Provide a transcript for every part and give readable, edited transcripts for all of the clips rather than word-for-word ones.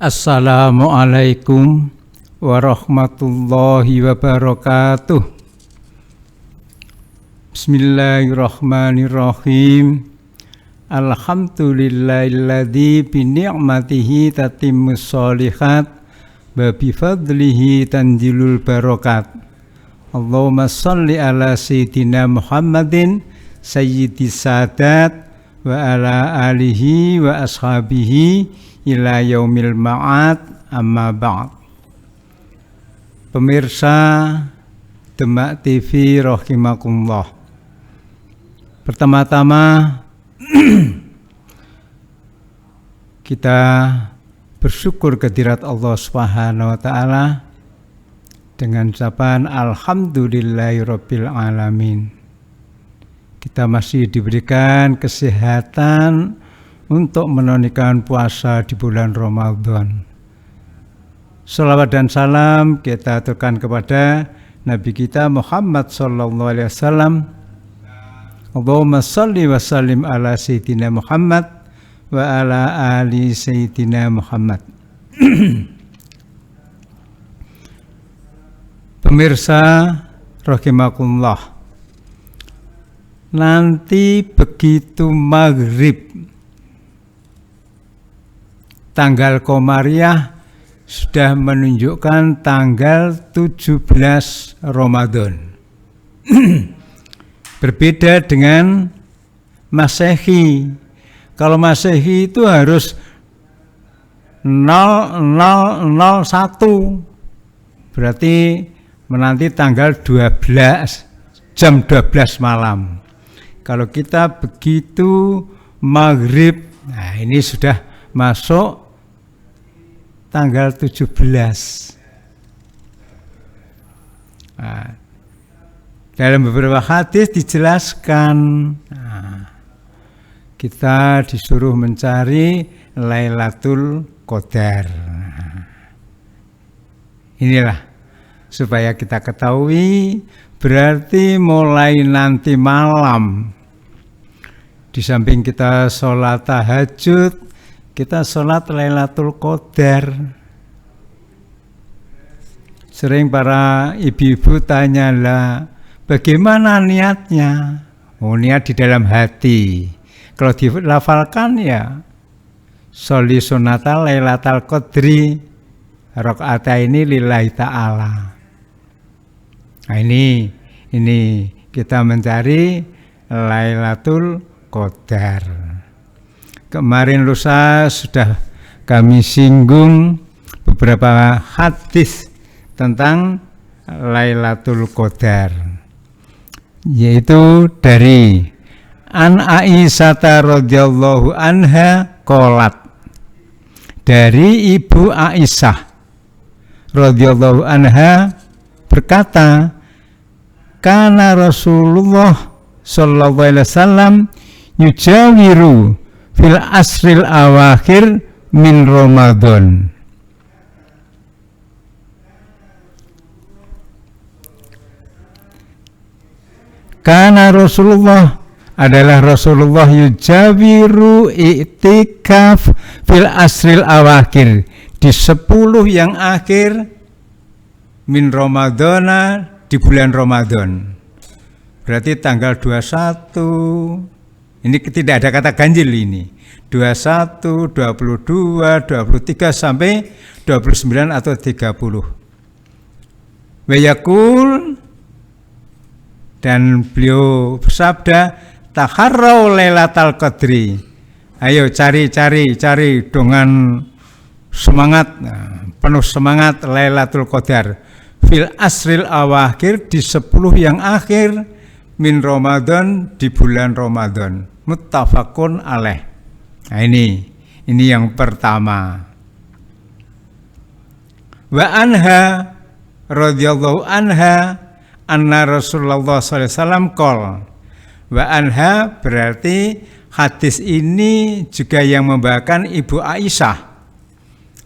Assalamualaikum warahmatullahi wabarakatuh. Bismillahirrahmanirrahim. Alhamdulillahilladzi bi ni'matihi tatimmus sholihat wa bi fadlihi tanzilul barakat. Allahumma shalli ala sayyidina Muhammadin sayyidis sadat wa ala alihi wa ashabihi ila yaumil ma'ad, amma ba'd. Pemirsa Demak TV rahimakumullah. Pertama-tama kita bersyukur kehadirat Allah Subhanahu wa taala dengan ucapan alhamdulillahirabbil alamin. Kita masih diberikan kesehatan untuk menunaikan puasa di bulan Ramadan. Salawat dan salam kita aturkan kepada Nabi kita Muhammad sallallahu alaihi wasallam. Allahumma shalli wa sallim ala sayyidina Muhammad wa ala ali sayyidina Muhammad. Pemirsa rahimakumullah, nanti begitu maghrib tanggal Komariah sudah menunjukkan tanggal 17 Ramadan. Berbeda dengan Masehi. Kalau Masehi itu harus 0001. Berarti menanti tanggal 12 jam 12 malam. Kalau kita begitu maghrib, nah ini sudah masuk tanggal 17. Nah, dalam beberapa hadis dijelaskan, kita disuruh mencari Lailatul Qadar. Inilah supaya kita ketahui, berarti mulai nanti malam, di samping kita sholat tahajud, kita sholat Lailatul Qadar. Sering para ibu-ibu tanyalah, bagaimana niatnya? Oh, niat di dalam hati. Kalau dilafalkan ya, sholli sunata Lailatul Qadri rakaataini lillahi ta'ala. Nah ini kita mencari Lailatul Qadar. Kemarin lusa sudah kami singgung beberapa hadis tentang Lailatul Qadar, yaitu dari An Aisyah radhiyallahu anha qalat, dari Ibu Aisyah radhiyallahu anha berkata, kana Rasulullah sallallahu alaihi wasallam yujawiru fil asril awakhir min Ramadan. Karena Rasulullah adalah Rasulullah yujawiru i'tikaf fil asril awakhir, di 10 yang akhir min Ramadana, di bulan Ramadan. Berarti tanggal 21. Ini tidak ada kata ganjil ini. 21, 22, 23 sampai 29 atau 30. Wayakul, dan beliau bersabda, taharrau Lailatul Qadri. Ayo cari dengan semangat, penuh semangat Lailatul Qadar. Fil asril awakhir, di 10 yang akhir min Ramadan, di bulan Ramadan. Muttafaqun alaih. Nah ini yang pertama. Wa anha radhiyallahu anha anna Rasulullah sallallahu alaihi wasallam qol. Wa anha berarti hadis ini juga yang membawakan Ibu Aisyah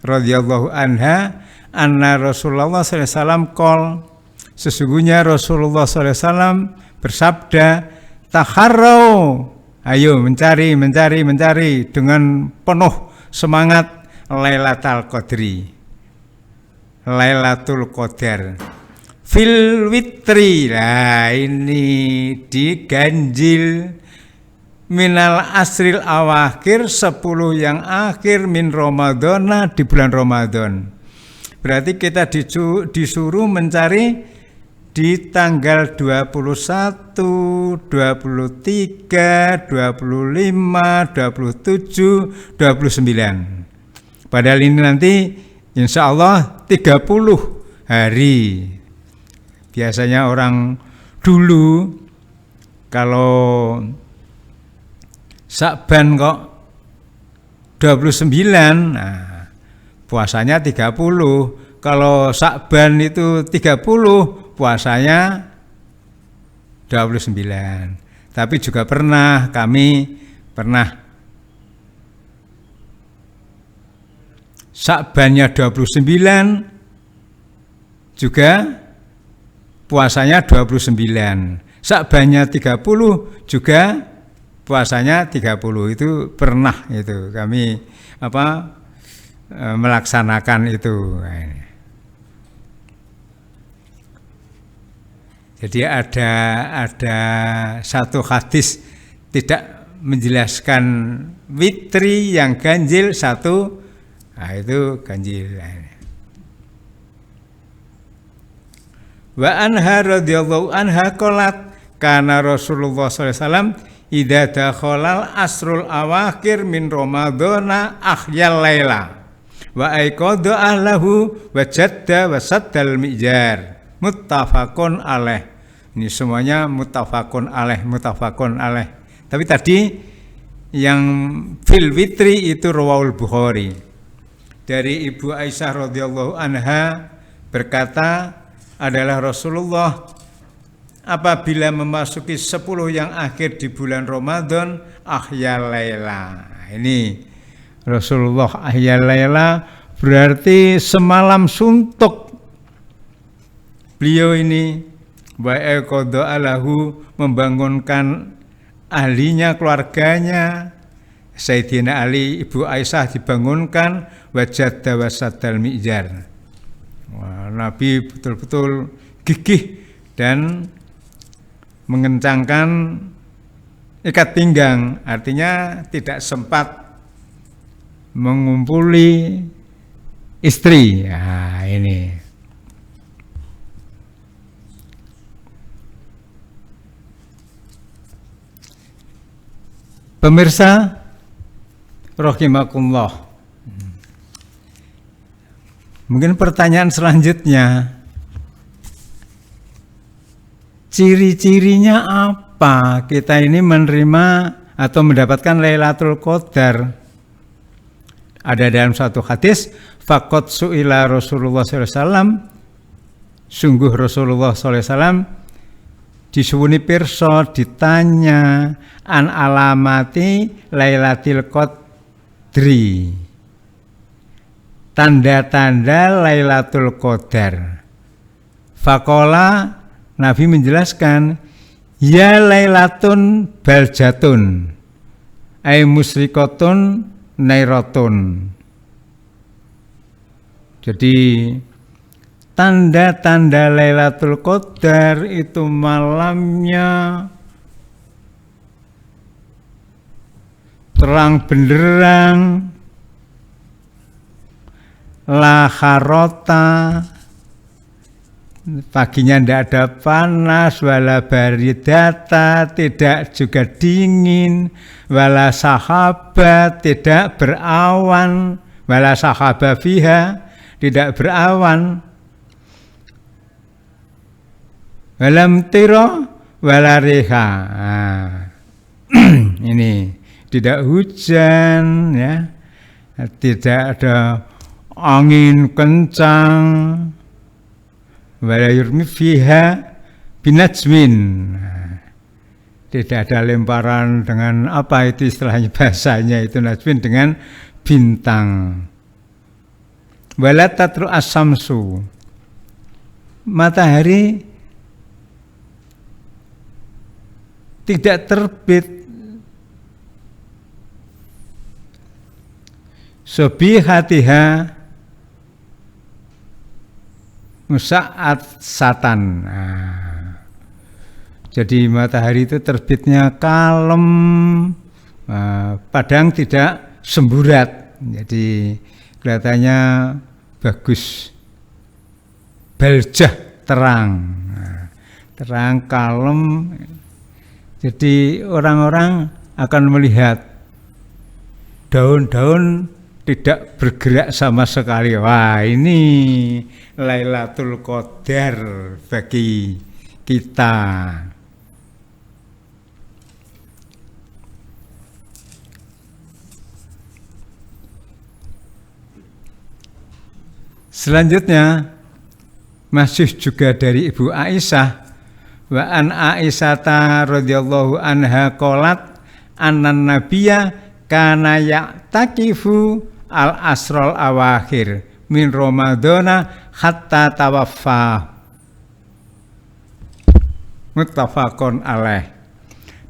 radhiyallahu anha anna Rasulullah sallallahu alaihi wasallam qol. Sesungguhnya Rasulullah sallallahu alaihi wasallam bersabda, taharrau, ayo mencari dengan penuh semangat Lailatul Qadri, Lailatul Qadar. Fil witri, nah ini diganjil minal asril awakhir 10 yang akhir min Ramadana di bulan Ramadan. Berarti kita disuruh mencari di tanggal 21, 23, 25, 27, 29. Padahal ini nanti insya Allah 30 hari. Biasanya orang dulu kalau Sya'ban kok 29, nah, puasanya 30. Kalau Sya'ban itu 30, puasanya 29. Tapi juga kami pernah Sya'bannya 29, juga puasanya 29. Sya'bannya 30, juga puasanya 30. Itu pernah itu kami melaksanakan itu. Jadi ada satu hadis tidak menjelaskan witri yang ganjil satu, nah itu ganjil. Wa anha radhiyallahu anha qalat kana Rasulullah sallallahu alaihi wasallam idza dakhalal asrul awakhir min ramadhana ahyal laila wa aiqadha ahlahu wa jadda wa saddal mi'jar. Muttafaqun alaih. Ini semuanya muttafaqun alaih. Tapi tadi yang fil witri itu rawahul Bukhari. Dari Ibu Aisyah radhiyallahu anha berkata, adalah Rasulullah apabila memasuki 10 yang akhir di bulan Ramadan ahya laila. Ini Rasulullah ahya laila berarti semalam suntuk. Beliau ini wa'aqadha alahu membangunkan ahlinya, keluarganya. Sayyidina Ali, Ibu Aisyah dibangunkan wajadda wasaddal mi'jar. Nabi betul-betul gigih dan mengencangkan ikat pinggang, artinya tidak sempat mengumpuli istri. Nah, ini. Pemirsa rahimakumullah. Mungkin pertanyaan selanjutnya, ciri-cirinya apa kita ini menerima atau mendapatkan Lailatul Qadar? Ada dalam satu hadis, faqad su'ila Rasulullah SAW, sungguh Rasulullah SAW disuwuni pirsa ditanya an alamati Lailatul Qadri, tanda-tanda Lailatul Qadar. Faqala, Nabi menjelaskan, ya lailatun baljatun ay musrikotun nairatun. Jadi tanda-tanda Lailatul Qadar itu malamnya terang benderang, la kharota, paginya tidak ada panas, wala baridata, tidak juga dingin, wala sahabat, tidak berawan, wala sahaba fiha, tidak berawan, walam tiro, wala reha. Ini tidak hujan, ya, tidak ada angin kencang, wala yurmi fiha binajmin, tidak ada lemparan dengan apa itu istilahnya, bahasanya itu najmin, dengan bintang. Wala tatlu as-samsu, matahari tidak terbit subihatiha musa'at satan. Nah, jadi matahari itu terbitnya kalem, padang tidak semburat, jadi kelihatannya bagus, baljah, terang, terang, kalem. Jadi orang-orang akan melihat daun-daun tidak bergerak sama sekali. Wah, ini Lailatul Qadar bagi kita. Selanjutnya masih juga dari Ibu Aisyah, wa an Aisyata radhiyallahu anha qalat annan nabiyya kana ya'takifu al asrul awakhir min ramadhana hatta tawaffa. Muttafaqun alaih.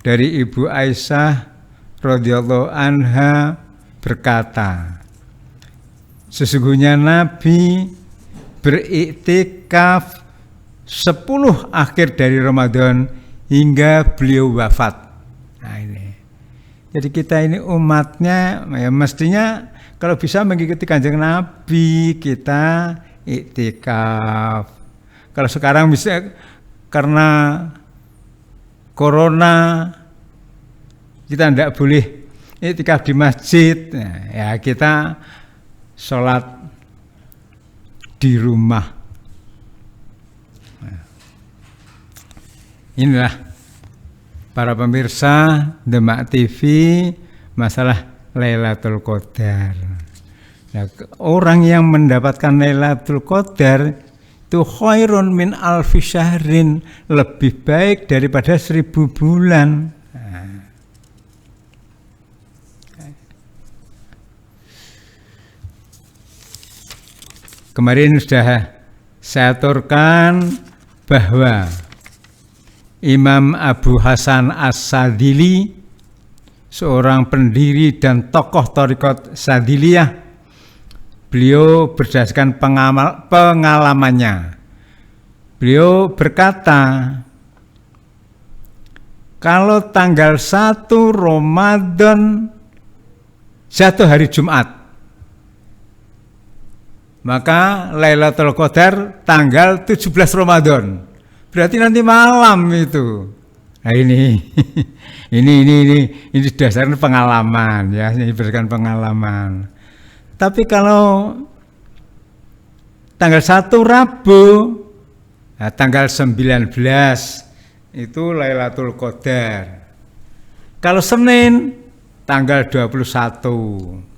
Dari Ibu Aisyah radhiyallahu anha berkata, sesungguhnya Nabi beriktikaf 10 akhir dari Ramadan hingga beliau wafat. Nah ini. Jadi kita ini umatnya ya mestinya kalau bisa mengikuti Kanjeng Nabi, kita iktikaf. Kalau sekarang bisa karena corona kita tidak boleh iktikaf di masjid, nah, ya kita sholat di rumah. Nah, inilah para pemirsa Demak TV masalah Lailatul Qadar. Nah, orang yang mendapatkan Lailatul Qadar itu khairun min alfi syahrin, lebih baik daripada 1000 bulan. Kemarin sudah saya aturkan bahwa Imam Abu Hasan As-Sadili, seorang pendiri dan tokoh Thariqat Sadiliyah, beliau berdasarkan pengalamannya. Beliau berkata, kalau tanggal 1 Ramadan jatuh hari Jumat, maka Lailatul Qadar tanggal 17 Ramadan. Berarti nanti malam itu. Nah ini ini berdasarkan pengalaman ya, ini berdasarkan pengalaman. Tapi kalau tanggal 1 Rabu, nah tanggal 19 itu Lailatul Qadar. Kalau Senin tanggal 21.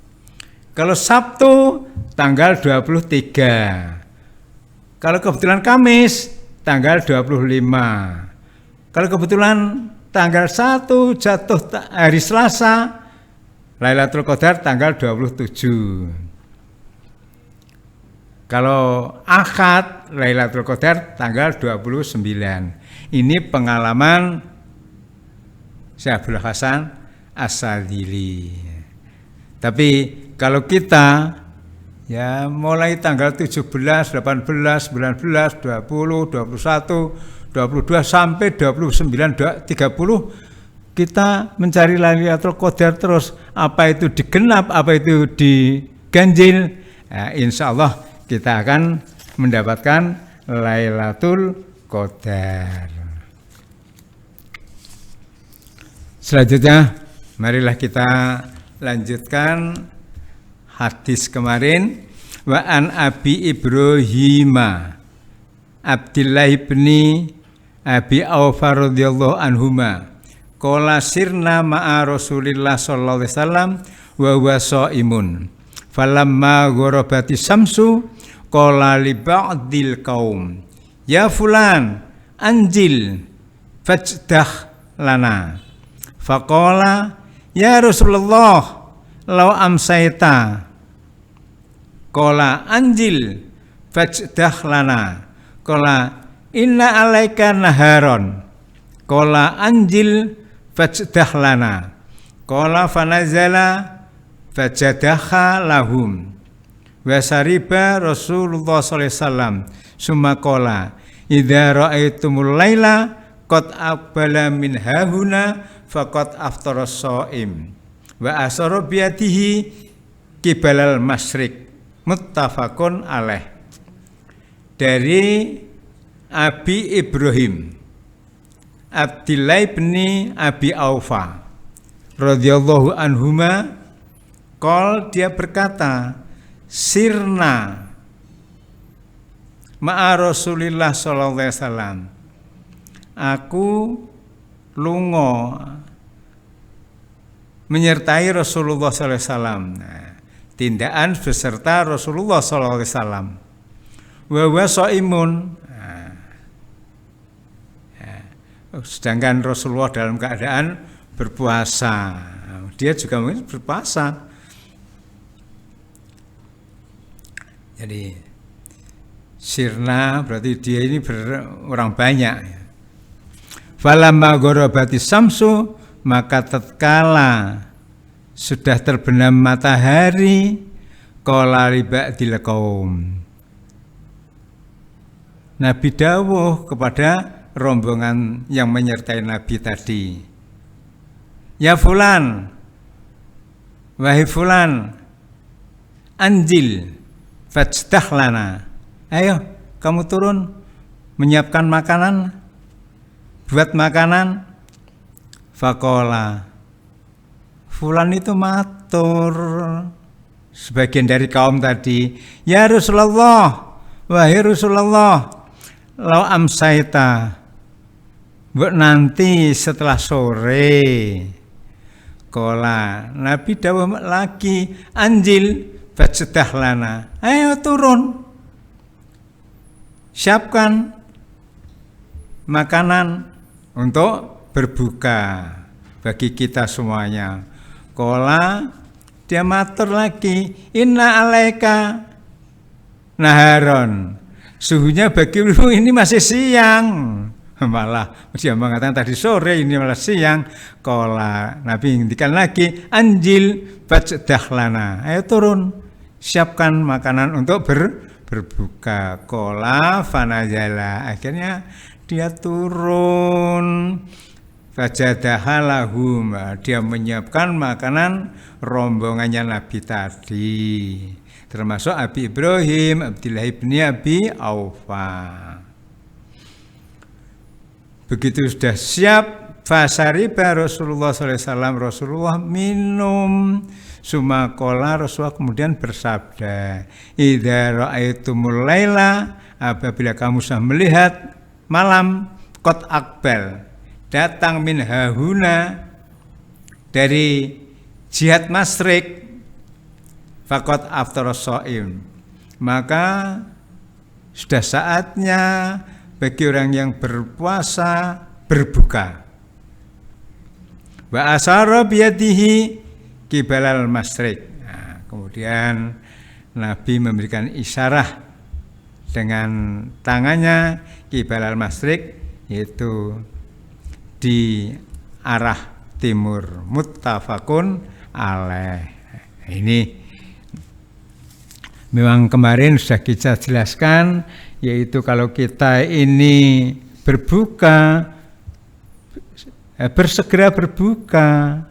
Kalau Sabtu tanggal 23. Kalau kebetulan Kamis tanggal 25. Kalau kebetulan tanggal 1 jatuh hari Selasa, Lailatul Qadar tanggal 27. Kalau Ahad, Lailatul Qadar tanggal 29. Ini pengalaman Syekh Abdul Hasan As-Sadili. Tapi kalau kita ya mulai tanggal 17, 18, 19, 20, 21, 22 sampai 29, 30 kita mencari Lailatul Qadar terus, apa itu digenap, apa itu diganjil, ya, insya Allah kita akan mendapatkan Lailatul Qadar. Selanjutnya marilah kita lanjutkan hadis kemarin. Wa an Abi Ibrahim Abdillah ibni Abi Aufa radhiyallahu anhuma qala sirna ma'a Rasulillah sallallahu alaihi wasallam wa huwa shaimun falamma gharabati samsu qala li ba'dil qaum ya fulan anjil fajdah lana faqala ya Rasulullah law amsaita qala anjil fajdah lana qala inna alaika naharon qala anjil fajdah lana qala fanazala fajadaha lahum wa sariba Rasulullah sallallahu alaihi wasallam summa qala idza ra'aitumul laila qad aqbala min hahuna faqad aftara shaim wa asara biyadihi kibalal masyriq muttafaqun alaih. Dari Abi Ibrahim Abdillah bin Abi Aufa radhiyallahu anhuma qol, dia berkata sirna ma'a Rasulillah sallallahu alaihi wasallam, aku lunga menyertai Rasulullah sallallahu alaihi wasallam. Nah, tindakan beserta Rasulullah sallallahu alaihi wasallam. Wa huwa shaimun. Sedangkan Rasulullah dalam keadaan berpuasa. Dia juga mungkin berpuasa. Jadi sirna berarti dia ini orang banyak. Falamma ghorabati samsu, maka tatkala sudah terbenam matahari, qala li ba'dil qaum, Nabi dawuh kepada rombongan yang menyertai Nabi tadi, ya fulan, wahai fulan, anjil fajdah lana, ayo kamu turun menyiapkan makanan, buat makanan. Faqala, fulan itu matur, sebagian dari kaum tadi, ya Rasulullah, wahai Rasulullah, lau amsaita, buat nanti setelah sore. Qala, Nabi dawuh lagi, anjil fajdah lana, ayo turun, siapkan makanan untuk berbuka bagi kita semuanya. Qala, dia matur lagi, inna alaika naharon, suhunya bagimu ini masih siang. Malah dia mengatakan tadi sore, ini malah siang. Qala, Nabi ngendikan lagi, anjil fajdah lana, ayo turun, siapkan makanan untuk berbuka. Qala fanazala, akhirnya dia turun. Fajadaha lahum, dia menyiapkan makanan rombongannya Nabi tadi, termasuk Abi Ibrahim Abdillah bin Abi Aufa. Begitu sudah siap, fasariba Rasulullah SAW, Rasulullah minum. Sumakola, Rasulullah kemudian bersabda, idza ra'aitumul laila, apabila kamu sudah melihat malam, qad aqbal, datang min hahuna, dari jihad masyriq, faqad aftara shaim, maka sudah saatnya bagi orang yang berpuasa berbuka. Wa asara biyadihi kibalal masyriq. Nah, kemudian Nabi memberikan isyarah dengan tangannya kibalal masyriq, yaitu di arah timur. Muttafaqun alaih. Ini memang kemarin sudah kita jelaskan, yaitu kalau kita ini berbuka, bersegera berbuka,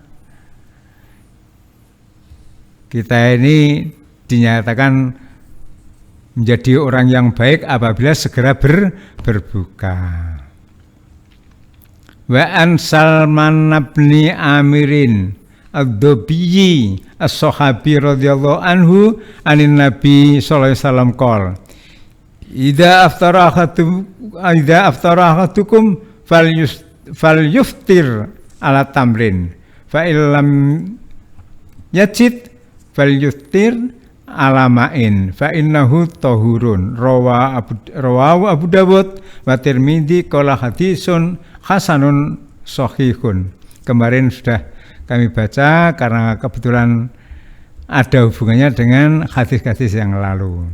kita ini dinyatakan menjadi orang yang baik apabila segera berbuka. Wa an Salman bin Amirin ad-Dobiyyi as-sahabi radhiyallahu anhu anin Nabi sallallahu alaihi wasallam qol, idza aftara ahadukum falyuftir ala tamrin fa illam yajid falyuftir ala ma'in fa innahu tahurun. Rawahu Abu Dawud wa Tirmidzi qala hadisun hasanun shahihun. Kemarin sudah kami baca karena kebetulan ada hubungannya dengan hadis-hadis yang lalu.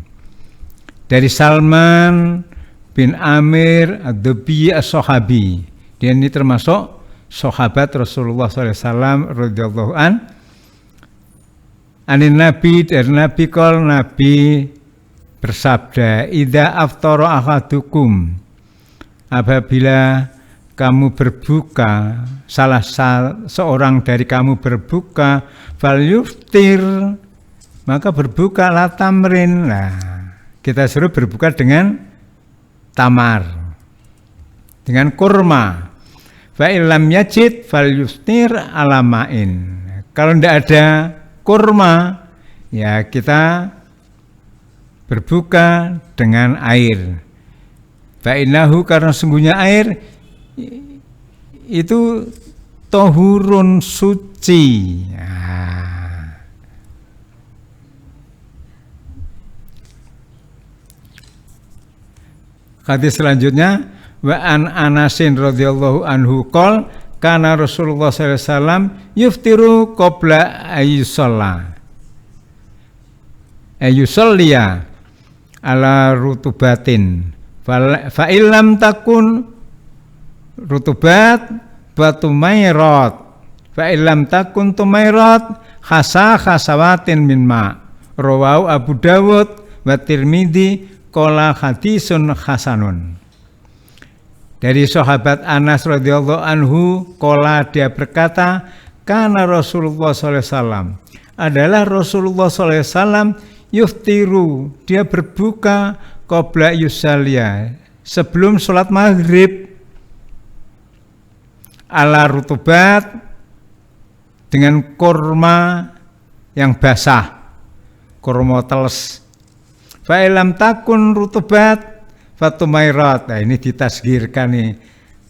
Dari Salman bin Amir ad-Dobiyyi as-sahabi, dia ini termasuk sahabat Rasulullah SAW radhiyallahu an. Anin Nabi dari Nabi kol Nabi bersabda, idza aftara ahadukum, apabila kamu berbuka, salah seorang dari kamu berbuka, fal yuftir, maka berbukalah tamrin. Nah, kita suruh berbuka dengan tamar, dengan kurma. Fa illam yajid fal yuftir ala ma'in. Kalau tidak ada kurma, ya kita berbuka dengan air. Fa'innahu, karena sungguhnya air itu tohurun suci. Nah. Hadis selanjutnya, wa an Anasin radhiyallahu anhu qol kana Rasulullah sallallahu alaihi wasallam yuftiru qabla ayyusalliya ala rutubatin fa illam takun rutubat batumairat fa illam takun tumairat khasawatin min ma, rawahu Abu Dawud wa Tirmidzi qala hadisun hasanun. Dari sahabat Anas radhiyallahu anhu qala, dia berkata, kana Rasulullah sallallahu alaihi wasallam, adalah Rasulullah sallallahu alaihi wasallam yuftiru, dia berbuka qabla yusalliya, sebelum sholat maghrib, ala rutubat, dengan kurma yang basah, kurma teles. Fa ilam takun rutubat fatumairat. Nah, ini ditasgirkan nih,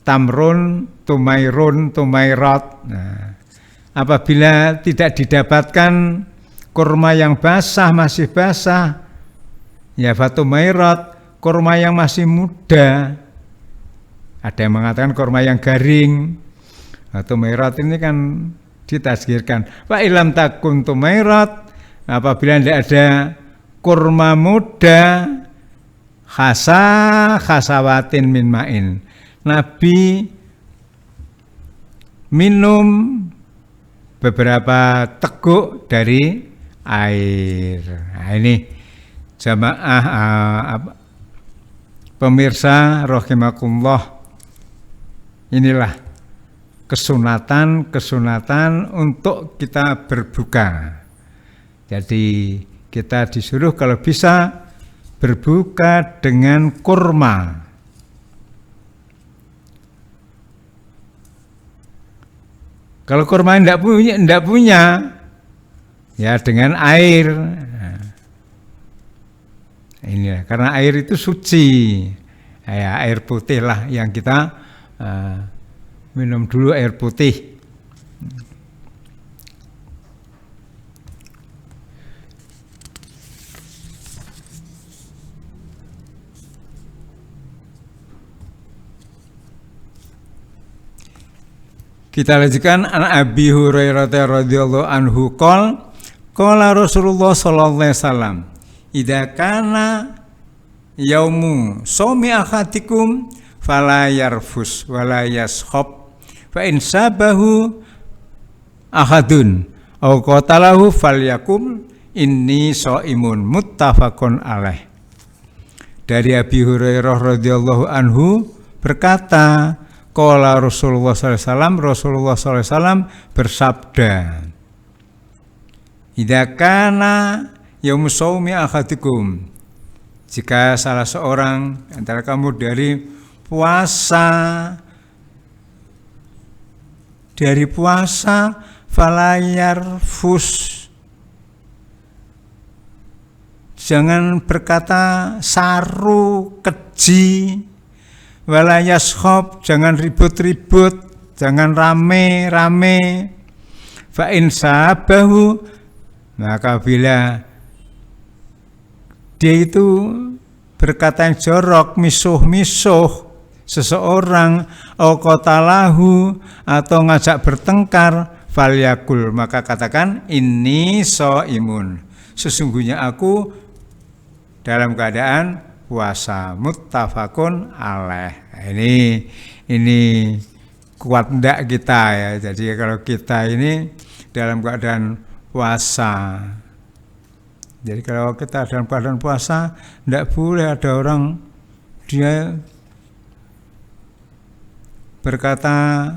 tamrun tumairat. Nah, apabila tidak didapatkan kurma yang basah, masih basah, ya fatumairat, kurma yang masih muda. Ada yang mengatakan kurma yang garing. Tumairat ini kan ditasgirkan. Fa ilam takun tumairat, apabila tidak ada kurma muda, khasawatin min ma'in, Nabi minum beberapa teguk dari air. Nah, ini jamaah pemirsa rahimakumullah, inilah kesunatan untuk kita berbuka. Jadi kita disuruh kalau bisa berbuka dengan kurma. Kalau kurma tidak punya, ya dengan air. Nah, ini karena air itu suci, ya, air putih lah yang kita minum dulu, air putih. Kita lanjutkan, an Abi Hurairah radhiyallahu anhu qala Rasulullah sallallahu alaihi wasallam, idza kana yaumu shaumi ahadikum fala yarfus wala yashab fa in sabahu ahadun aw qatalahu falyakum inni shaimun, muttafaqun alaih. Dari Abi Hurairah radhiyallahu anhu berkata, qala Rasulullah sallallahu alaihi wasallam, Rasulullah sallallahu alaihi wasallam bersabda, idza kana yaumu shaumi ahadikum, jika salah seorang antara kamu dari puasa falayarfus, jangan berkata saru, keji, walayashop, jangan ribut-ribut, jangan rame-rame. Fa in sabahu, maka bila dia itu berkata yang jorok, misuh-misuh seseorang, au qatalahu, atau ngajak bertengkar, falyakul, maka katakan inni shaimun, sesungguhnya aku dalam keadaan puasa, muttafaqun alaih. Ini kuat ndak kita ya. Jadi kalau kita ini dalam keadaan puasa, Jadi kalau kita dalam keadaan puasa, tidak boleh ada orang dia berkata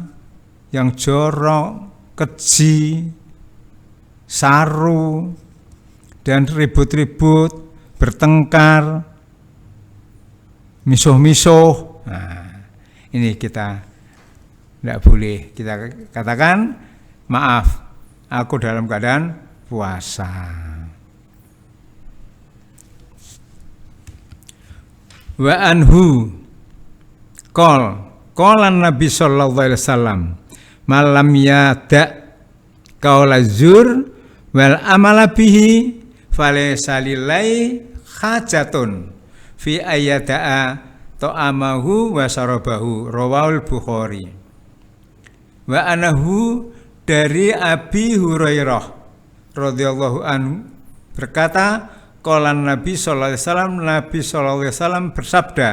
yang jorok, keji, saru, dan ribut-ribut, bertengkar, misuh-misuh. Nah, ini kita tidak boleh. Kita katakan, maaf, aku dalam keadaan puasa. Wa anhu qala Nabi sallallahu alaihi wasallam malam yada qaula zur wal amala bihi falaysa lillahi hajatun fi ayyada'a ta'amahu wa syarabahu rawahul Bukhari. Wa anhu dari Abi Hurairah radhiyallahu anhu berkata, qala Nabi sallallahu alaihi wasallam bersabda,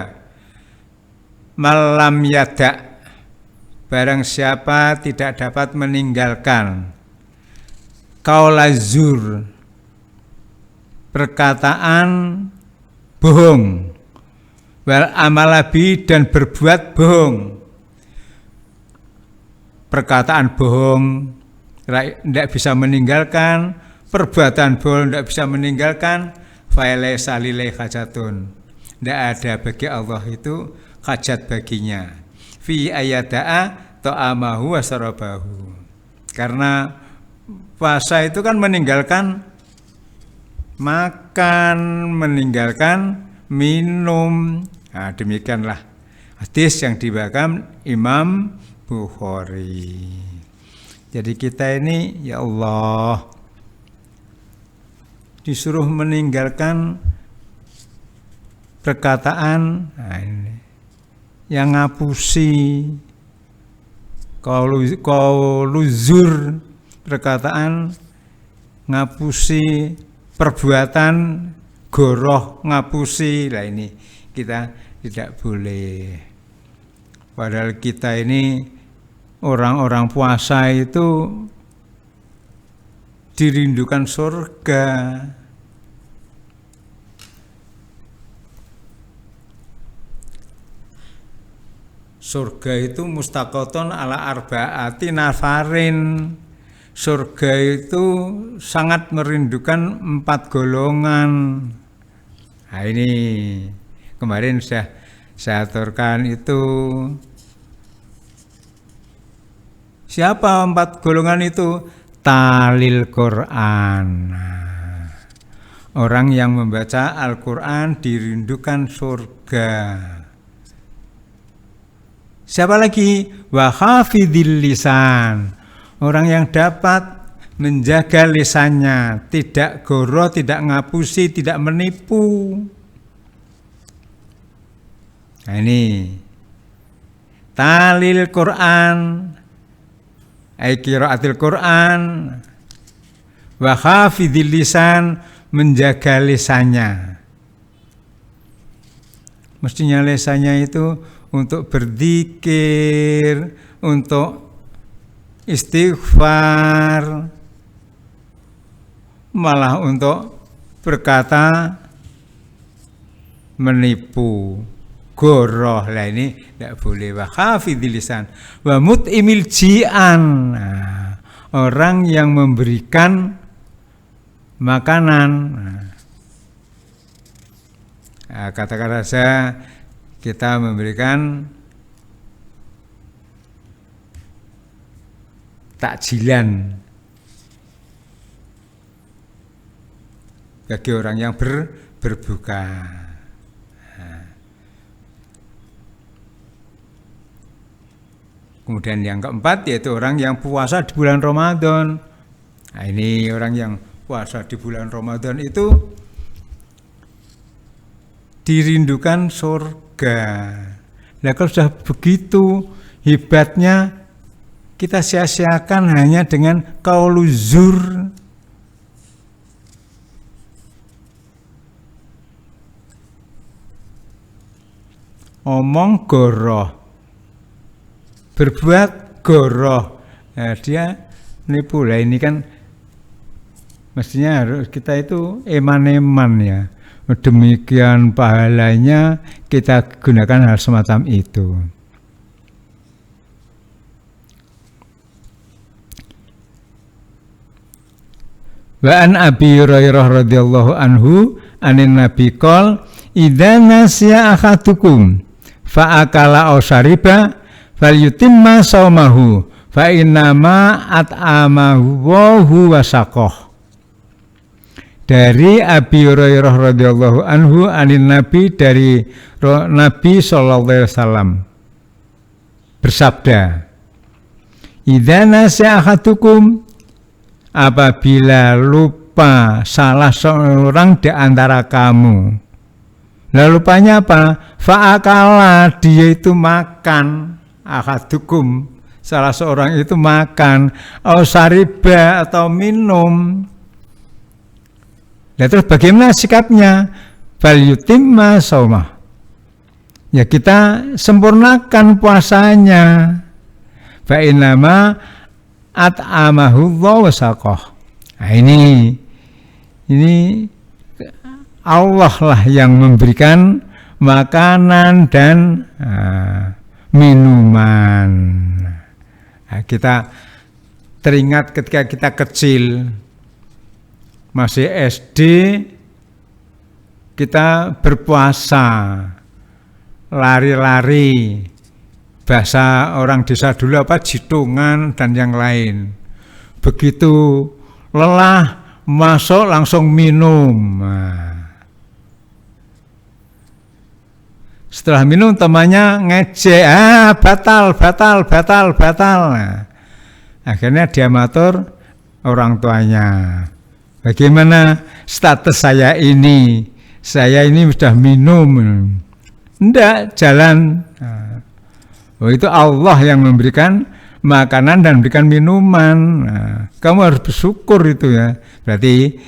malam yada, barang siapa tidak dapat meninggalkan qaula zur, perkataan bohong, wal amalabi, dan berbuat bohong. Perkataan bohong tidak bisa meninggalkan, perbuatan bohong tidak bisa meninggalkan, falaysa lillahi hajatun, tidak ada bagi Allah itu hajat baginya, fi ayyada'a ta'amahu wa syarabahu. Karena puasa itu kan meninggalkan makan, meninggalkan minum. Nah, demikianlah hadis yang dibawakan Imam Bukhari. Jadi kita ini, ya Allah, disuruh meninggalkan perkataan yang ngapusi, qaulu zur, perkataan ngapusi, perbuatan goroh ngapusi. Lah ini kita tidak boleh. Padahal kita ini orang-orang puasa itu dirindukan surga. Surga itu mustaqotun ala arba'ati nafarin. Surga itu sangat merindukan 4 golongan. Nah ini kemarin sudah saya aturkan itu. Siapa 4 golongan itu? Talil Quran. Orang yang membaca Al-Quran dirindukan surga. Siapa lagi? Wa hafidhil lisan. Orang yang dapat menjaga lisannya, tidak goroh, tidak ngapusi, tidak menipu. Nah ini talil Quran, qiraatil Quran, wa hafidhil lisan, menjaga lisannya. Mestinya lisannya itu untuk berzikir, untuk istighfar, malah untuk berkata menipu, goroh. Lah ini tidak boleh. Wa hafidhil lisan wa mut'imil ji'an. Nah, orang yang memberikan makanan. Nah, kata-kata saya, kita memberikan takjilan bagi orang yang berbuka. Nah. Kemudian yang keempat yaitu orang yang puasa di bulan Ramadan. Nah ini orang yang puasa di bulan Ramadan itu dirindukan surga. Nah kalau sudah begitu hebatnya, kita sia-siakan hanya dengan qaulu zur. Omong goroh, berbuat goroh. Nah, dia nipu. Lah ini kan Mestinya harus kita itu eman-eman ya. Demikian pahalanya kita gunakan hal semacam itu. Wa an Abi Hurairah radhiyallahu anhu anin Nabi qol idza nasiya ahadukum fa akala aw syariba falyutimma saumahu fa innama at'amahu wa huwa saqah. Dari Abi Hurairah radhiyallahu anhu anin Nabi dari Nabi sallallahu alaihi wasallam bersabda, idza nasiya ahadukum, apabila lupa salah seorang di antara kamu. Lalu lupanya apa? Fa'akala, dia itu makan, ahadukum, salah seorang itu makan, au sariba atau minum. Nah, terus bagaimana sikapnya? Falyutimma shaumah. Ya kita sempurnakan puasanya. Fa innama at'amahu wa saqah. Nah, ini Allah lah yang memberikan makanan dan minuman. Nah, kita teringat ketika kita kecil masih SD, kita berpuasa, lari-lari. Bahasa orang desa dulu apa, jitungan dan yang lain. Begitu lelah masuk langsung minum. Setelah minum temannya ngejek, batal. Akhirnya dia matur orang tuanya, bagaimana status saya ini? Saya ini sudah minum. Enggak, jalan. Oh, itu Allah yang memberikan makanan dan memberikan minuman. Nah, kamu harus bersyukur itu ya. Berarti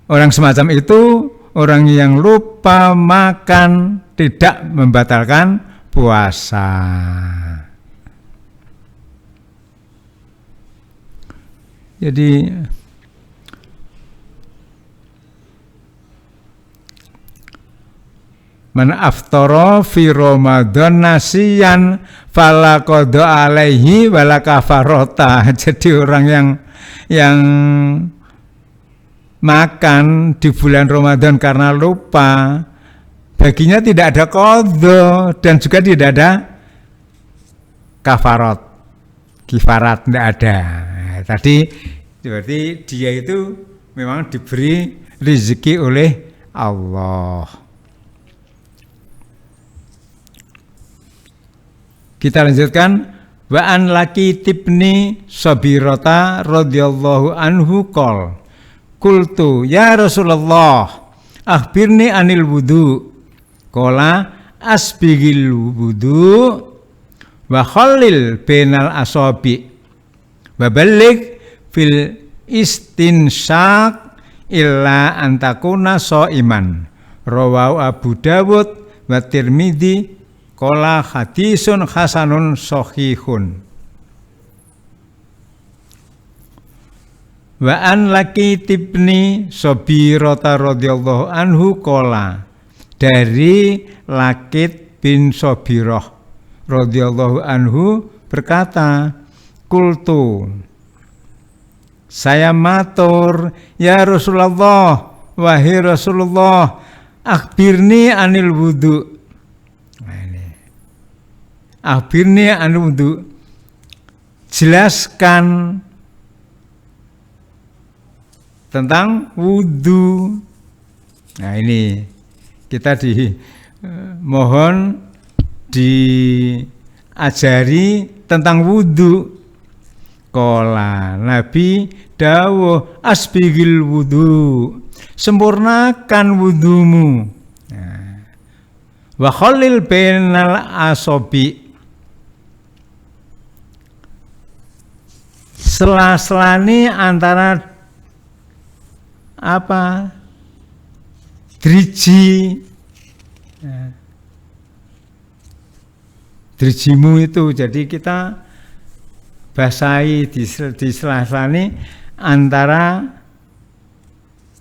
orang semacam itu, orang yang lupa makan tidak membatalkan puasa. Jadi man aftara fi Ramadan nasiyan fala qada alaihi wala kafarata. Jadi orang yang makan di bulan Ramadan karena lupa, baginya tidak ada qada dan juga tidak ada kifarat tidak ada. Nah, tadi berarti dia itu memang diberi rezeki oleh Allah. Kita lanjutkan. Wa an Laki tibni Sabirata radhiyallahu anhu qol qultu ya Rasulullah akhbirni anil wudu qala asbigil wudu wa khallil bainal asabi wa balligh fil istinsyaq illa antakuna shaiman rawahu Abu Dawud wa Tirmidzi qala hadisun hasanun shahihun. Wa an Laki tibni Sabirata radhiyallahu anhu qala, dari Lakit bin Sabirah radhiyallahu anhu berkata, qultu, saya matur, ya Rasulullah, wahai Rasulullah, akhbirni anil wudu. Akhbirni anil wudu, jelaskan tentang wudu. Nah ini kita mohon diajari tentang wudu. Qala, Nabi dawuh asbigil wudu, sempurnakan wudumu. Wa khallil bainal asabi, sela-selani antara apa? Driji. Drijimu itu, jadi kita basahi di sela-selani antara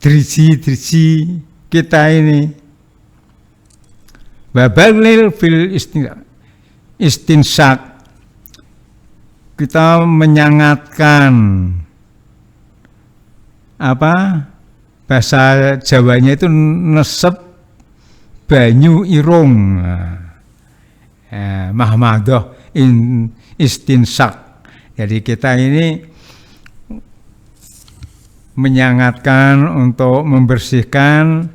driji-driji kita ini. Babalil fil istinsak, kita menyangatkan bahasa Jawanya itu nesep banyu irung, mahmadoh istinsak. Jadi kita ini menyangatkan untuk membersihkan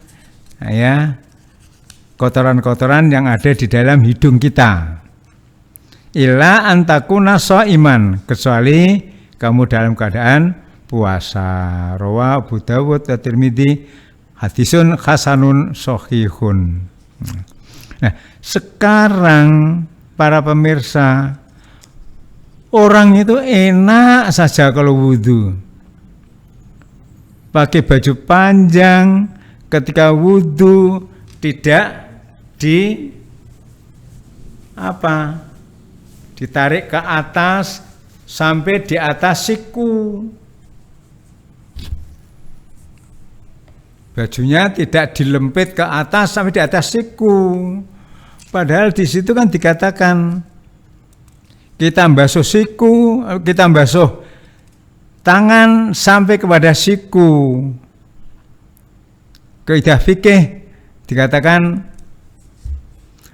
kotoran-kotoran yang ada di dalam hidung kita. Illa antakuna shaiman, kecuali kamu dalam keadaan puasa. Rawa Abu Dawud at-Tirmidzi hadisun hasanun shahihun. Nah, sekarang para pemirsa, orang itu enak saja kalau wudhu. Pakai baju panjang, ketika wudhu tidak ditarik ke atas sampai di atas siku. Bajunya tidak dilempit ke atas sampai di atas siku. Padahal di situ kan dikatakan kita basuh siku, kita basuh tangan sampai kepada siku. Kaidah fikih dikatakan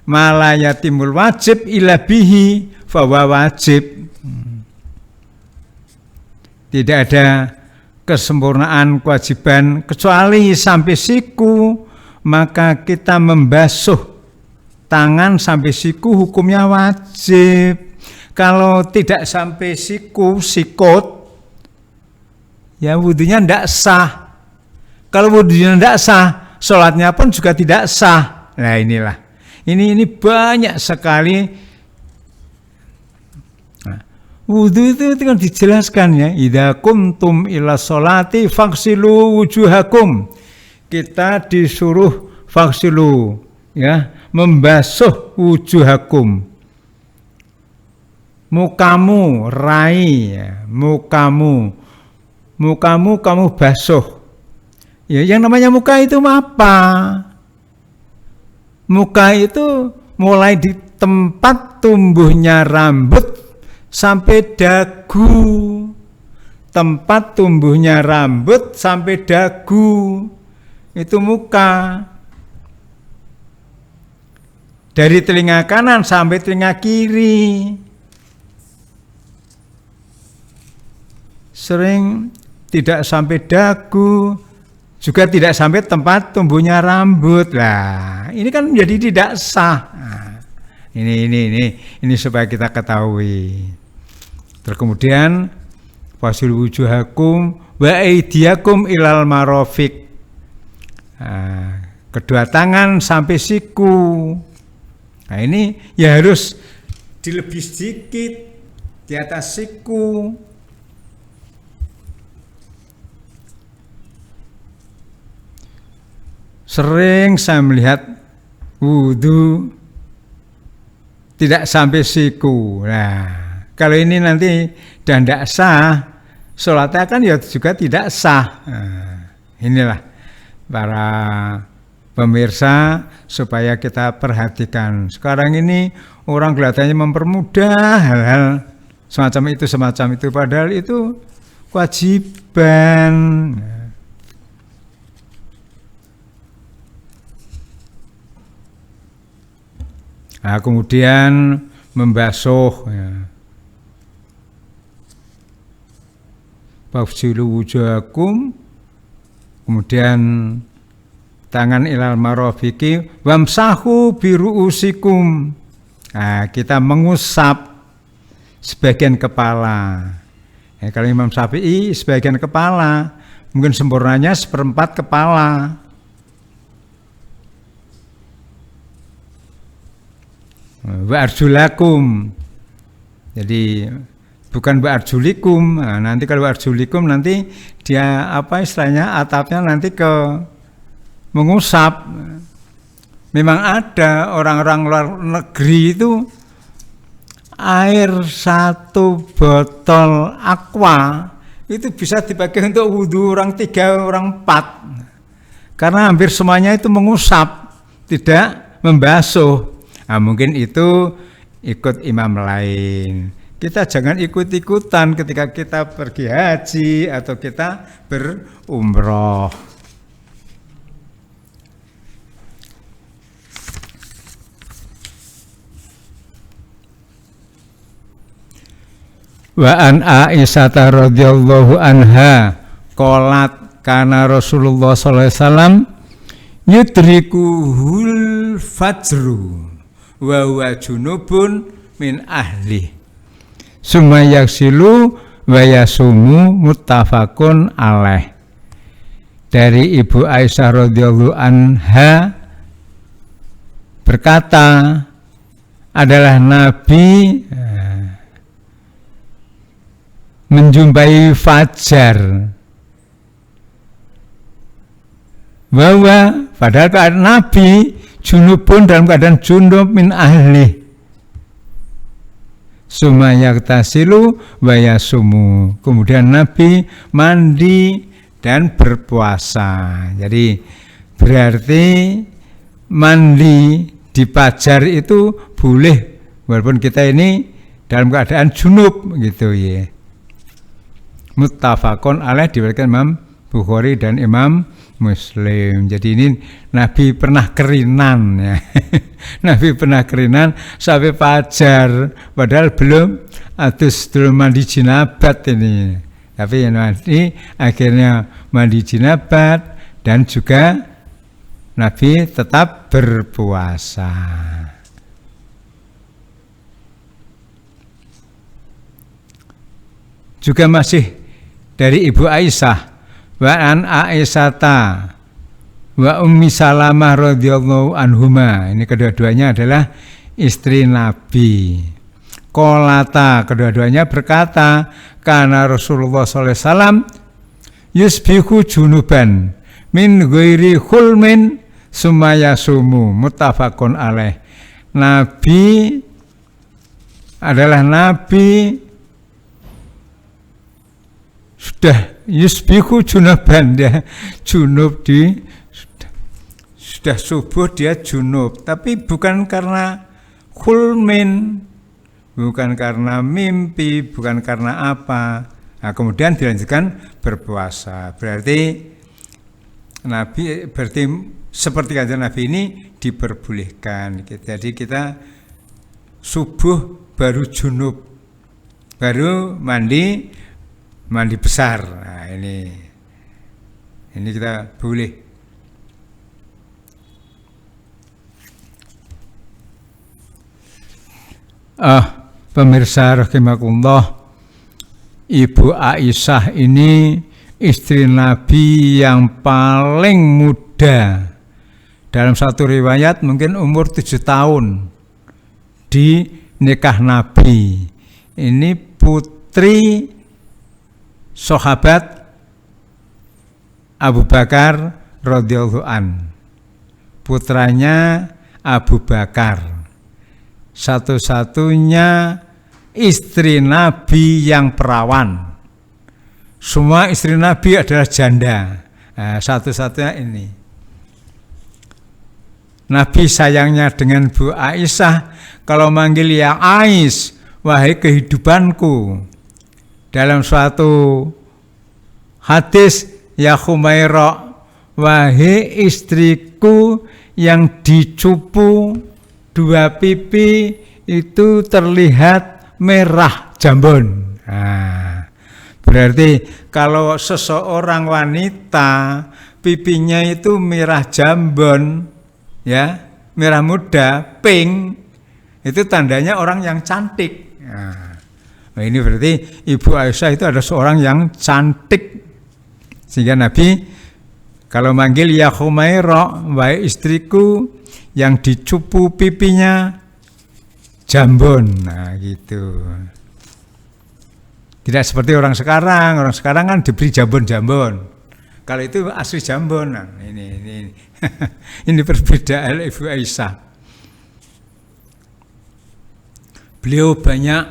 malayatimul wajib ila bihi fawa wajib. Tidak ada kesempurnaan kewajiban kecuali sampai siku, maka kita membasuh tangan sampai siku hukumnya wajib. Kalau tidak sampai siku, sikut, ya wudhunya tidak sah. Kalau wudhunya tidak sah, sholatnya pun juga tidak sah. Nah inilah, ini banyak sekali. Nah, wudhu itu kan dijelaskan ya. Idza kuntum ila sholati faghsilu wujuhakum. Kita disuruh faghsilu, ya, membasuh wujuhakum. Mukamu, rai, ya, mukamu kamu basuh. Ya, yang namanya muka itu apa? Muka itu mulai di tempat tumbuhnya rambut sampai dagu. Tempat tumbuhnya rambut sampai dagu. Itu muka. Dari telinga kanan sampai telinga kiri. Sering tidak sampai dagu, juga tidak sampai tempat tumbuhnya rambut. Lah, ini kan menjadi tidak sah. Nah, ini supaya kita ketahui. Terus kemudian fasil wujuhakum wa aydiyakum ilal marafiq. Nah, kedua tangan sampai siku. Nah, ini ya harus dilebih sedikit di atas siku. Sering saya melihat wudhu tidak sampai siku. Nah, kalau ini nanti dan tidak sah, sholatnya kan ya juga tidak sah. Nah, inilah para pemirsa supaya kita perhatikan. Sekarang ini orang kelihatannya mempermudah hal-hal semacam itu, padahal itu kewajiban. Nah, kemudian membasuh, ya. Faghsilu wujuhakum, kemudian tangan ilal marafiqi wamsahu biruusikum. Nah, kita mengusap sebagian kepala. Kalau Imam Syafi'i sebagian kepala, mungkin sempurnanya seperempat kepala. Wa arjulakum. Jadi bukan wa arjulikum. Nah, nanti kalau wa arjulikum nanti dia istilahnya atapnya nanti ke mengusap. Memang ada orang-orang luar negeri itu air 1 botol aqua itu bisa dipakai untuk wudhu orang 3, orang 4. Karena hampir semuanya itu mengusap, tidak membasuh. Nah, mungkin itu ikut imam lain. Kita jangan ikut-ikutan ketika kita pergi haji atau kita berumroh. Wa an Aisyah radhiyallahu anha qalat kana Rasulullah sallallahu alaihi wasallam yudrikuhul fajru wa huwa junubun min ahli summa yaksilu wa yasumu muttafaqun alaih. Dari Ibu Aisyah radhiyallahu anha berkata, adalah Nabi menjumpai fajar bahwa padahal keadaan Nabi junubun dalam keadaan junub min ahli sumayaktasilu wa yasumu, kemudian Nabi mandi dan berpuasa. Jadi berarti mandi di fajar itu boleh walaupun kita ini dalam keadaan junub gitu ya. Muttafaqun alaih diriwayatkan Imam Bukhari dan Imam Muslim. Jadi ini Nabi pernah kerinan ya. Nabi pernah kerinan sampai fajar padahal belum mandi jinabat ini. Tapi ya Nabi akhirnya mandi jinabat dan juga Nabi tetap berpuasa. Juga masih dari Ibu Aisyah, wa an Aisyata wa Ummi Salamah radhiyallahu anhuma. Ini kedua-duanya adalah istri Nabi. Qolata, kedua-duanya berkata, kana Rasulullah sallallahu alaihi wasallam yusbihu junuban min ghairi khulmin sumayasumu, muttafaqun alaih. Nabi adalah Nabi sudah yusbihu junuban, dia junub sudah subuh dia junub, tapi bukan karena khulmin, bukan karena mimpi, bukan karena apa. Nah, kemudian dilanjutkan berpuasa. Berarti seperti kata Nabi ini diperbolehkan. Jadi kita subuh baru junub, baru mandi besar. Nah, ini kita boleh. Pemirsa rahimakumullah, Ibu Aisyah ini istri Nabi yang paling muda. Dalam satu riwayat mungkin umur 7 tahun di nikah Nabi. Ini putri sahabat Abu Bakar radhiyallahu an, putranya Abu Bakar, satu-satunya istri Nabi yang perawan. Semua istri Nabi adalah janda. Nah, satu-satunya ini. Nabi sayangnya dengan Bu Aisyah, kalau manggil ya Ais, wahai kehidupanku. Dalam suatu hadis, ya Humaira, wahai istriku yang dicupu dua pipi itu terlihat merah jambon. Nah, berarti kalau seseorang wanita pipinya itu merah jambon, ya, merah muda, pink, itu tandanya orang yang cantik. Nah, ini berarti Ibu Aisyah itu adalah seorang yang cantik, sehingga Nabi kalau manggil ya Humaira, wahai istriku yang dicupu pipinya jambon. Nah, gitu. Tidak seperti orang sekarang kan diberi jambon-jambon. Kalau itu asli jambon. Nah, ini ini perbedaan Ibu Aisyah. Beliau banyak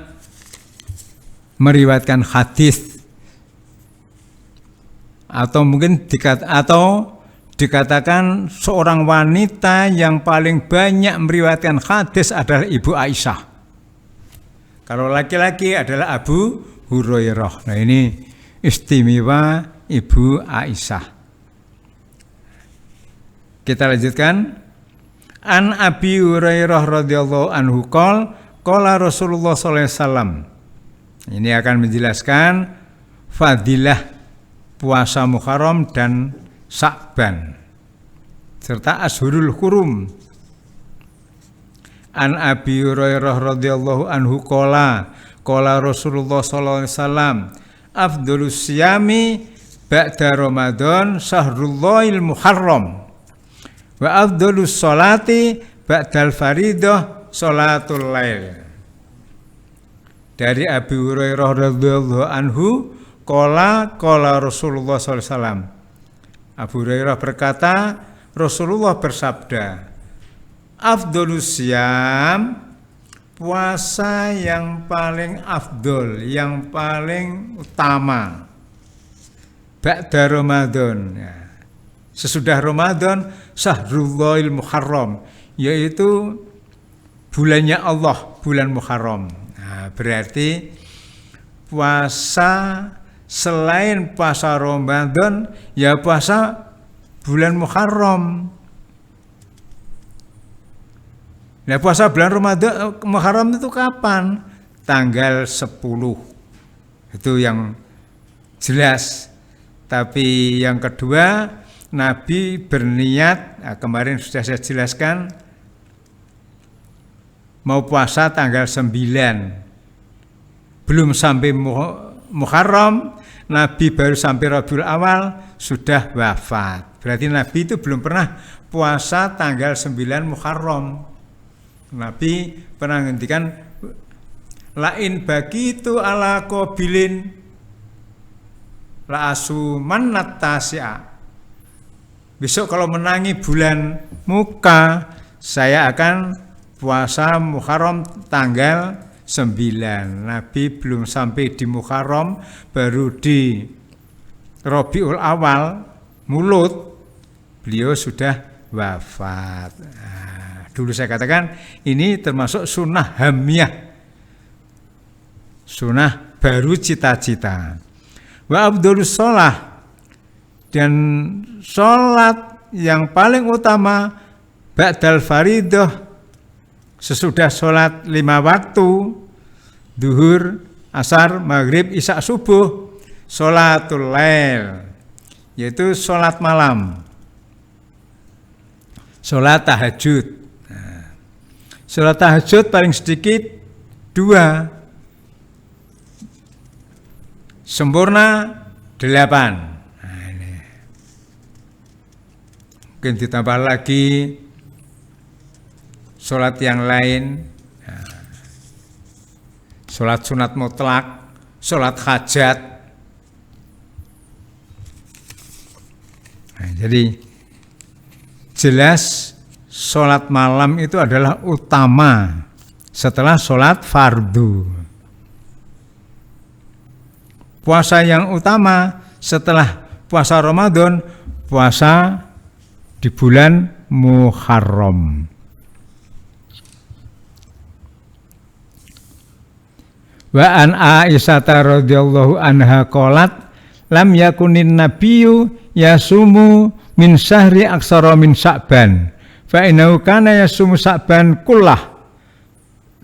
meriwayatkan hadis atau mungkin dikatakan seorang wanita yang paling banyak meriwayatkan hadis adalah Ibu Aisyah. Kalau laki-laki adalah Abu Hurairah. Nah ini istimewa Ibu Aisyah. Kita lanjutkan. An Abi Hurairah radhiyallahu anhu qala Rasulullah sallallahu alaihi wasallam. Ini akan menjelaskan fadilah puasa Muharram dan Sya'ban serta Ashurul Hurum. An Abi Hurairah radhiyallahu anhu qala Rasulullah sallallahu alaihi wasallam afdhalus siyami ba'da Ramadan syahrullahil muharram wa afdhalus sholati ba'dal faridah sholatul lail. Dari Abi Hurairah radhiyallahu anhu qala Rasulullah sallallahu alaihi wasallam. Abu Hurairah berkata, Rasulullah bersabda, afdhalus siyam, puasa yang paling afdol, yang paling utama, ba'da Ramadan, ya. Sesudah Ramadan, Syahrullahil Muharram, yaitu bulannya Allah, bulan Muharram. Nah, berarti puasa selain puasa Ramadan, ya puasa bulan Muharram. Nah, puasa bulan Ramadan Muharram itu kapan? Tanggal 10. Itu yang jelas. Tapi yang kedua, Nabi berniat, nah kemarin sudah saya jelaskan, mau puasa tanggal 9. Belum sampai Muharram, Nabi baru sampai Rabiul Awal sudah wafat. Berarti Nabi itu belum pernah puasa tanggal 9 Muharram. Nabi pernah ngendikan lain bagitu ala qabilin la asuman tasi'a. Besok kalau menangi bulan muka, saya akan puasa Muharram tanggal 9. Nabi belum sampai di Muharram, baru di Rabiul Awal mulut beliau sudah wafat. Nah, dulu saya katakan ini termasuk sunnah hamiyah, sunnah baru cita-cita. Wa abdulus sholah, dan sholat yang paling utama ba'dal faridah, sesudah sholat 5 waktu, duhur, asar, maghrib, isya, subuh, sholatul lail, yaitu sholat malam, sholat tahajud. Nah, sholat tahajud paling sedikit 2, sempurna 8. Mungkin ditambah lagi sholat yang lain, sholat sunat mutlak, sholat hajat. Nah, jadi jelas sholat malam itu adalah utama setelah sholat fardu. Puasa yang utama setelah puasa Ramadan, puasa di bulan Muharram. Wa an Aisyah radhiyallahu anha qalat lam yakunin nabiyyu yasumu min syahri aksara min Sya'ban fa innahu kana yasumu Sya'ban kullah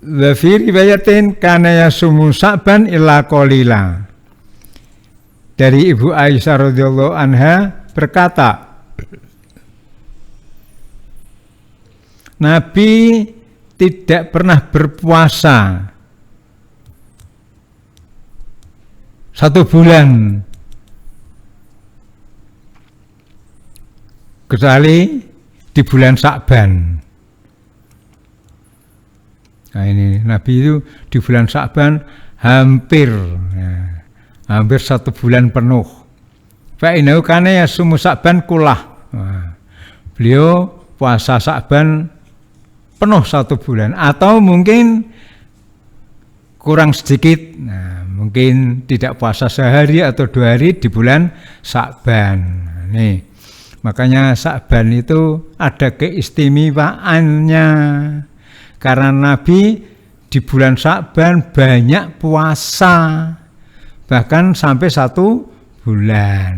wa fi riwayatin kana yasumu Sya'ban illa qalila. Dari Ibu Aisyah radhiyallahu anha berkata, Nabi tidak pernah berpuasa 1 bulan kecuali di bulan Sya'ban. Nah ini Nabi itu di bulan Sya'ban hampir 1 bulan penuh. Fa innahu kana yasumu Sya'ban kullah. Beliau puasa Sya'ban penuh 1 bulan, atau mungkin kurang sedikit, nah, mungkin tidak puasa sehari atau 2 hari di bulan Sya'ban. Nih, Makanya Sa'ban itu ada keistimewaannya. Karena Nabi di bulan Sa'ban banyak puasa. Bahkan sampai 1 bulan.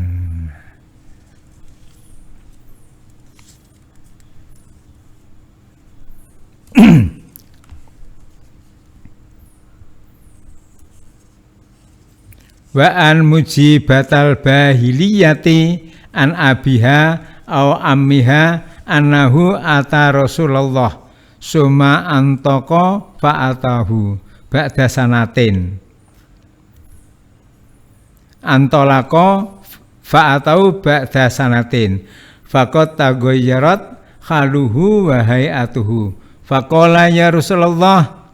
Wa an mujibatal bahiliyati an abiha au ammiha annahu ata Rasulullah summa antaka fa'atahu ba'da sanatin antolako fa'atahu ba'da sanatin faqad taghayyarat khaluhu wa hay'atuhu faqala ya Rasulullah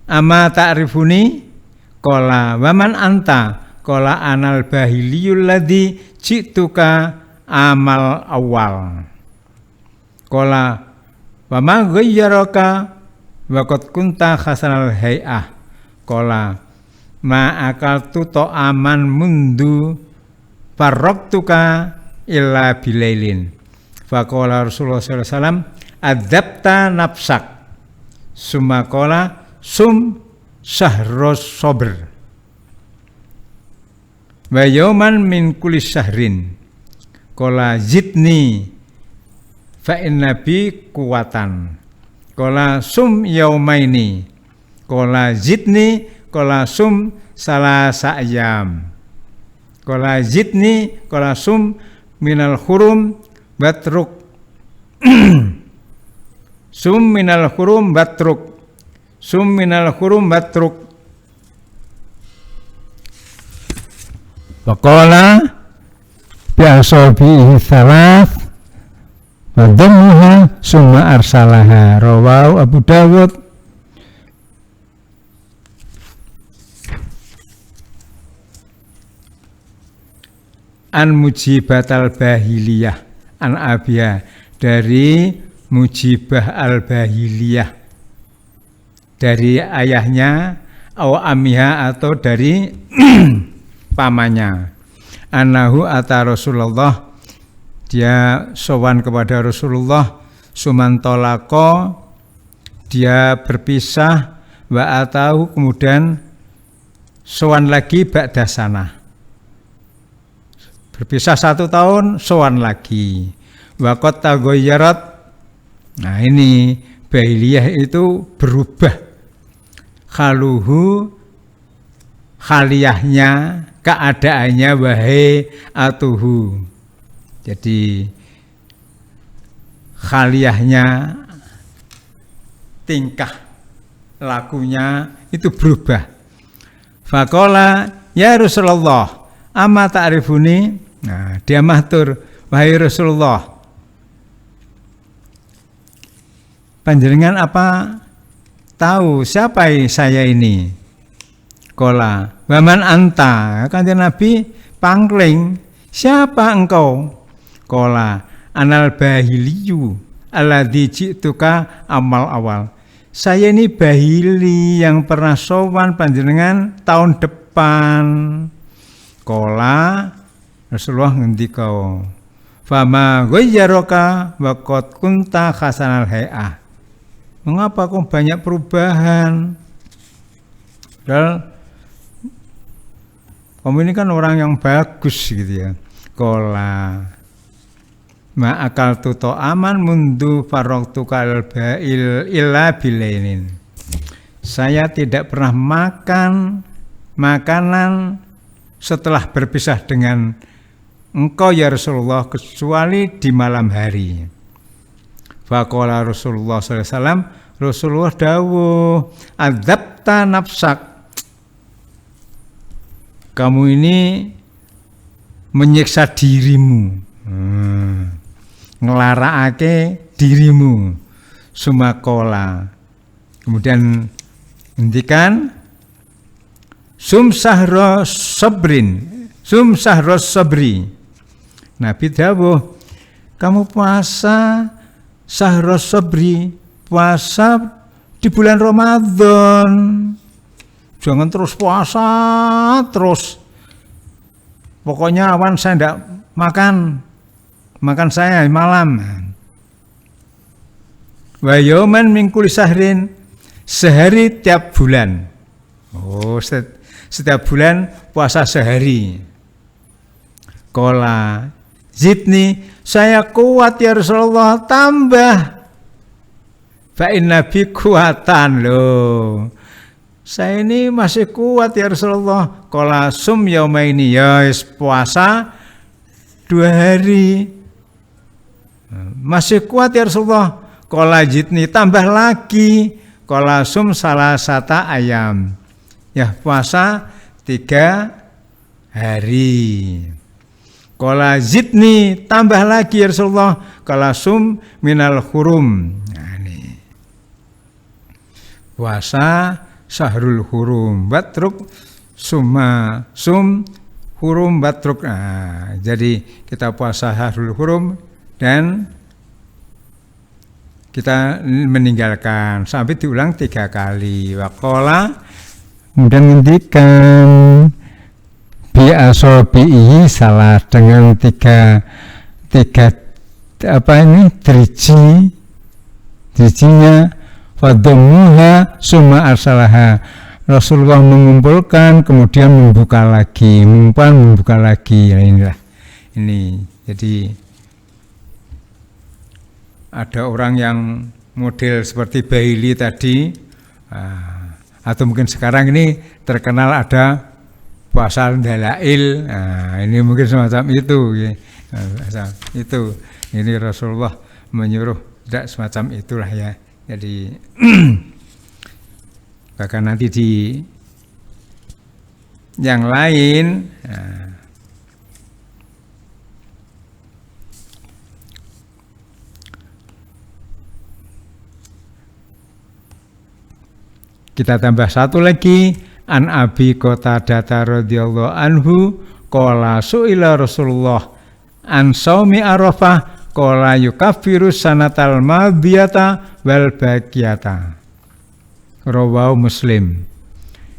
ama ta'rifuni qala waman anta qala anal bahiliyul ladzi ji'tuka amal awal qala wa ma ghayyaraka wa qad kunta hasanal hay'ah qala ma akaltu ta'aman mundu farraqtuka illa bilailin faqala Rasulullah sallallahu alaihi wasallam adzabta nafsak summa qala sum syahros sabr wa yawman min kulli syahrin qala zidni fa inna bi kuwatan qala sum yaumaini qala zidni qala sum salasa ayyam qala zidni qala sum minal hurum batruk sum minal hurum batruk sum minal hurum batruk waqala bi'asabihi thalath wa dhammuha summa arsalaha rawahu Abu Dawud. An mujibatal bahiliyah an abiyah dari Mujibah al-Bahiliyah dari ayahnya au amiha atau dari pamannya annahu ata Rasulullah dia sowan kepada Rasulullah sumantolako dia berpisah wa atahu kemudian sowan lagi ba'da sana berpisah 1 tahun sowan lagi waqat taghayyarat. Nah ini bahiliyah itu berubah khaluhu khaliyahnya keadaannya wahai atuhu jadi khaliyahnya tingkah lakunya itu berubah. Faqala ya Rasulullah amma ta'rifuni. Nah dia matur wahai Rasulullah panjenengan apa tahu siapa saya ini? Kola, waman anta, kanjeng Nabi pangling, siapa engkau? Kola, anal bahiliyu, alladzi ji'tuka amal awal. Saya ini bahili yang pernah sowan panjenengan tahun depan. Kola, Rasulullah ngendika, fama ghayyaraka wa qad kunta hasanal hay'ah. Mengapa kok banyak perubahan? Padahal kamu ini kan orang yang bagus gitu ya. Kola ma akaltu ta'aman mundu faraqtu kal ba'il illa bilainin. Saya tidak pernah makan makanan setelah berpisah dengan engkau ya Rasulullah kecuali di malam hari. Faqala Rasulullah sallallahu alaihi wasallam Rasulullah dawuh adzabta nafsak kamu ini menyiksa dirimu nglarakake dirimu sumakola kemudian ngendikan sum sahros sabri Nabi dawuh kamu puasa sahros sabri puasa di bulan Ramadan jangan terus puasa terus pokoknya awan saya tidak makan makan saya malam. Wa yauman min kulli syahrin, sehari tiap bulan. Oh, setiap bulan puasa sehari. Qala zidni, saya kuat ya Rasulullah, tambah. Fa inna bi kuatan loh. Saya ini masih kuat ya Rasulullah. Qala sum yaumaini, ya puasa 2 hari. Masih kuat ya Rasulullah. Qala zidni, tambah lagi. Qala sum salasata ayam. Ya puasa 3 hari. Qala zidni, tambah lagi ya Rasulullah. Qala sum minal hurum. Nah, ini. Puasa syahrul hurum batruk sum hurum batruk. Nah, jadi kita puasa syahrul hurum dan kita meninggalkan sampai diulang 3 kali. Waqala, kemudian ngendikan bi asobihi, salah dengan tiga apa ini drijinya fadumuha summa arsalaha. Rasulullah mengumpulkan kemudian membuka lagi, membuka lagi. Nah, inilah ini. Jadi ada orang yang model seperti Baili tadi, atau mungkin sekarang ini terkenal ada puasa dalail. Nah, ini mungkin semacam itu, ya. Itu ini Rasulullah menyuruh tidak semacam itulah ya. Jadi bahkan nanti di yang lain kita tambah satu lagi. An Abi Qatadah radhiyallahu anhu qala su'ila Rasulullah an shaumi Arafah qala yukaffiru sanatal madiyata wal baqiyata. Rawahu Muslim.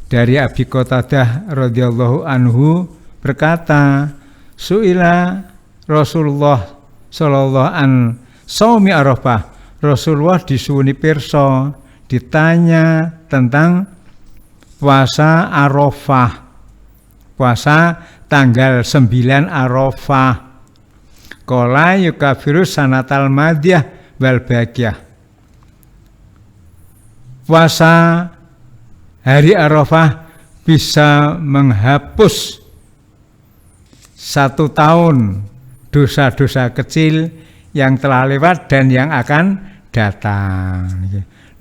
Dari Abi Qatadah radhiyallahu anhu berkata, su'ila Rasulullah sallallahu an shaumi Arafah. Rasulullah disuwuni pirsa, ditanya tentang puasa Arafah, puasa tanggal 9 Arafah. Qala yukafiru sanatal madiyah wal baqiyah. Puasa hari Arafah bisa menghapus 1 tahun dosa-dosa kecil yang telah lewat dan yang akan datang.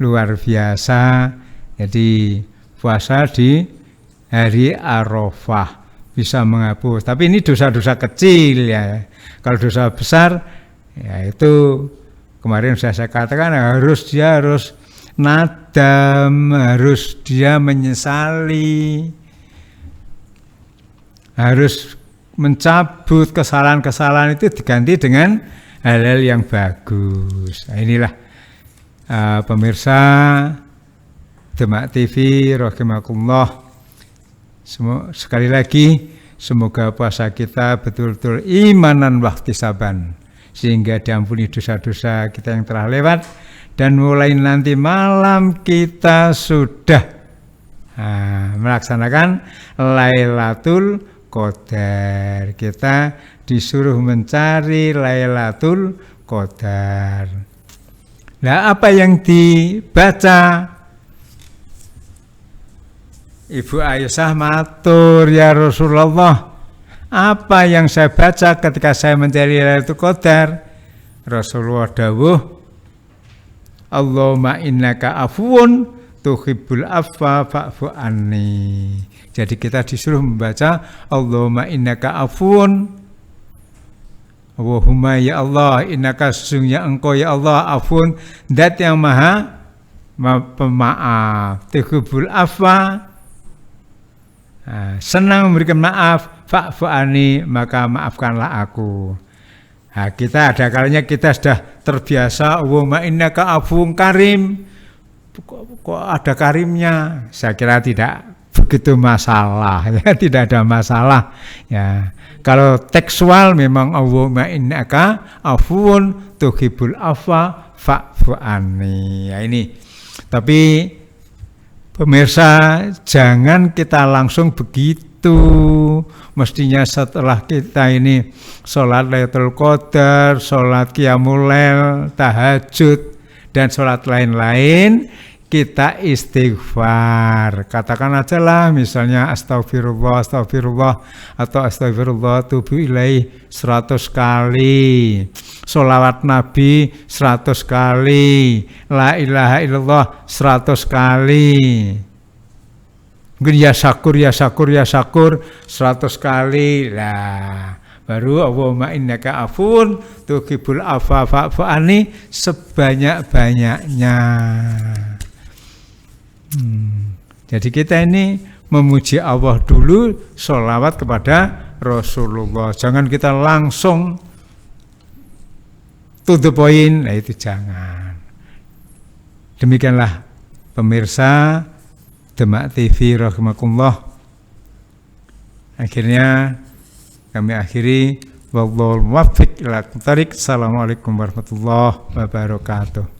Luar biasa. Jadi puasa di hari Arafah bisa menghapus. Tapi ini dosa-dosa kecil ya. Kalau dosa besar ya itu kemarin saya katakan harus nadam, harus dia menyesali, harus mencabut kesalahan-kesalahan itu diganti dengan hal-hal yang bagus. Nah, inilah pemirsa Demak TV rahimakumullah. Sekali lagi semoga puasa kita betul-betul imanan wahtisaban sehingga diampuni dosa-dosa kita yang telah lewat, dan mulai nanti malam kita sudah melaksanakan Lailatul Qadar. Kita disuruh mencari Lailatul Qadar. Nah, apa yang dibaca? Ibu Aisyah matur, ya Rasulullah, apa yang saya baca ketika saya mencari Lailatul Qadar? Rasulullah dawuh, Allahumma innaka afuwun tuhibbul afwa fa'fu anni. Jadi kita disuruh membaca Allahumma innaka afuwun, Allahumma ya Allah, innaka sesungguhnya engkau ya Allah afun, zat yang maha pemaaf, tuhibbul afwa, senang memberikan maaf, fa'fu anni, maka maafkanlah aku. Nah, kita ada kalanya kita sudah terbiasa Allahumma innaka afuwun karim, kok ada karimnya? Saya kira tidak begitu masalah ya, tidak ada masalah ya. Kalau tekstual memang Allahumma innaka afuwun tuhibbul afwa fa'fu anni. Ya ini. Tapi pemirsa, jangan kita langsung begitu. Mestinya setelah kita ini sholat Lailatul Qadar, sholat Qiyamul Lail, tahajud, dan sholat lain-lain, kita istighfar. Katakan aja lah misalnya astagfirullah, astagfirullah, atau astagfirullah tubu ilaih 100 kali. Sholawat Nabi 100 kali. La ilaha illallah 100 kali. Mungkin ya syakur, ya syakur, ya syakur 100 kali. Lah, baru Allahumma innaka afun tuhibbul afwa fa'fu anni sebanyak-banyaknya. Jadi kita ini memuji Allah dulu, sholawat kepada Rasulullah. Jangan kita langsung to the point, nah itu jangan. Demikianlah pemirsa Demak TV rahimakumullah. Akhirnya kami akhiri, wallahul muwaffiq ila aqwamit thoriq. Assalamualaikum warahmatullahi wabarakatuh.